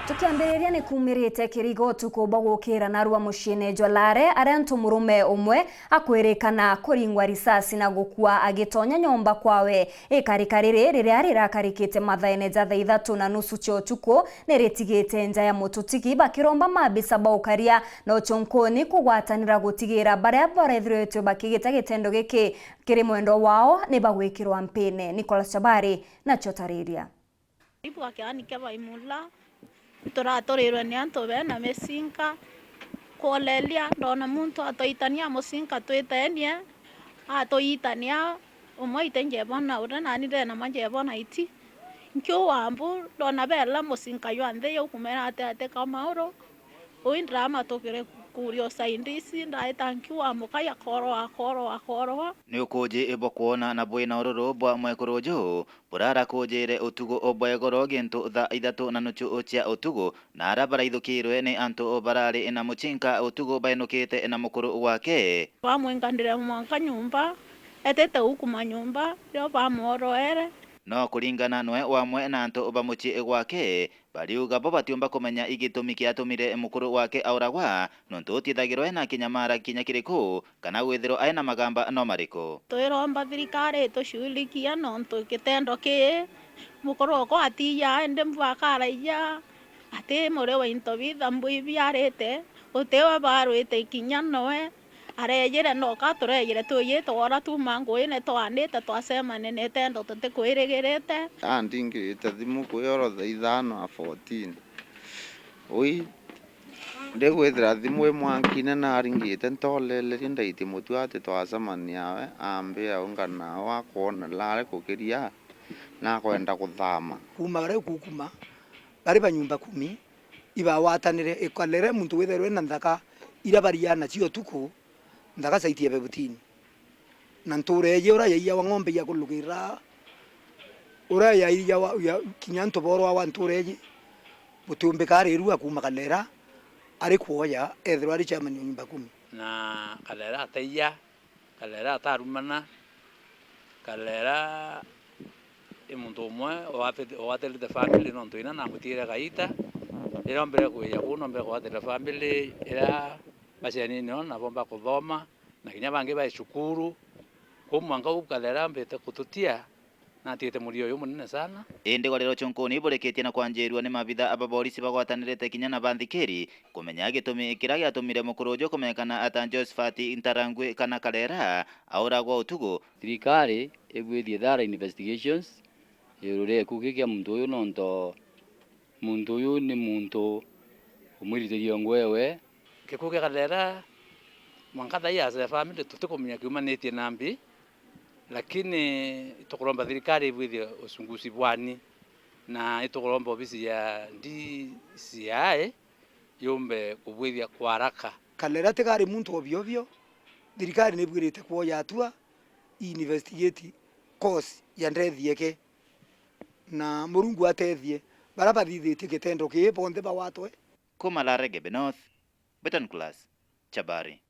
Tukiambĩrĩria nĩ kumirĩte kĩrigo tukũmba gũkĩra narua mũciĩ Njolare aria mũrume ũmwe akwĩrĩkana kũringwa risasi na gũkua agĩtonya nyomba kwawe ikarika rĩrĩa rĩrakarĩkĩte mathaĩne ja thaa 3:30 cia ũtukũ nĩrĩtigĩte nja ya mũtũtiki bakĩromba mabisa baukaria na ũchonkoni kũgwatanĩra gũtigĩra baria barethĩrĩtwo bakĩgĩta gĩtendo gĩkĩ kĩrĩ mwendo wao nĩ bagwĩkĩrwa mpĩne. Nicholas Chabari na chotarĩria turatorirwe ni antu bena mesinka kuolelia ndona muntu atoitania musinka twitenie atoitania umwe itenjebona ura nani ndena manjebona iti nkyo wambu ndona bela musinka yanthe yo kumera ate kamauro uindrama tokire kurio saindisi ndaita nkyo amukaya koro ni ukuje ebo kuona na bwina ororo bwa mwekorojo burara kujire utugo obwegoro gintu tha 3:30 cia utugo na arabara ithukirwe ni antu barari na muchinka utugo bainukite na mukuru wake bamwengandire mwanka nyumba etete ukuma nyumba yo bamworoere no kuringana nwe wamwe na antu bamuchi gwake bariuga bo batiumba kumenya igitumi kiatumire mukuru wake auragwa nontu tithagirwe na kinyamara kinya kiriku kana gwithiro aina magamba no mariko twiromba thirikari tushulikia nontu kitendo ki mukuru ko atiya ende mbakara iya ate more wa intobitha mbui biarete utewa barwite kinya noe arejere no katurejere tuyito ora tumanguine twanite twasemane ne tendo tutikwirigerete andingirite thimu kuyorotha 5 na 14 ui ndegwithira thimu imwankine na aringite ntolelerie ndaiti mutu ati twacemaniawe ambia ungana wakuona lare kukiria na kwenda kuthama kuma gare kukuma bari banyumba 10 iba watanire ikalere muntu witherwe na ndaka ira bariana cio tuku ndaka saitie bebutini na ntureje ura ya ng'ombe ya kulugira ura ya kinyanto boro wa ntureje butumbe kare ruwa kuma kalera ari kuoya ethero ari chama nyumba 10 na kalera ataiya kalera atarumana kalera imuntu umwe oatele the family no ntuina na mutire gaita irombere kuya kuno mbe oatele family era basiani no na bomba kuthoma na kinya bangi ba cukuru kumwanga ukalera mbete kututia na tiete murio yo munene sana indi gorero chonkoni boreketie na kwanjerwa ni mabitha ababorisi bagwatanirete kinya na banthikiri kumenya gitumi kira giatumire mukurujo kumenyekana ata Josephat Ntarangwi kana Kalera auragwa utugo thirikari egwithie thara investigations irure kugikia muntu uyu nonto muntu uyu ni muntu umwiritirio ngwewe kikuge Kalera mwankatha ya za family tutikumenya kiumanetie nambi lakini tukuromba thirikari ibwithie usunguzi bwani na itukuromba ofisi ya DCI yombe kubwithia kwa haraka Kalera tegari muntu obyo thirikari nibwirite kuoya atua investigate cause ya ndethieke na murungu atethie baraba thithite gitendo ki bonde bawatwe Kumalare Gebe North Beton Class Chabari.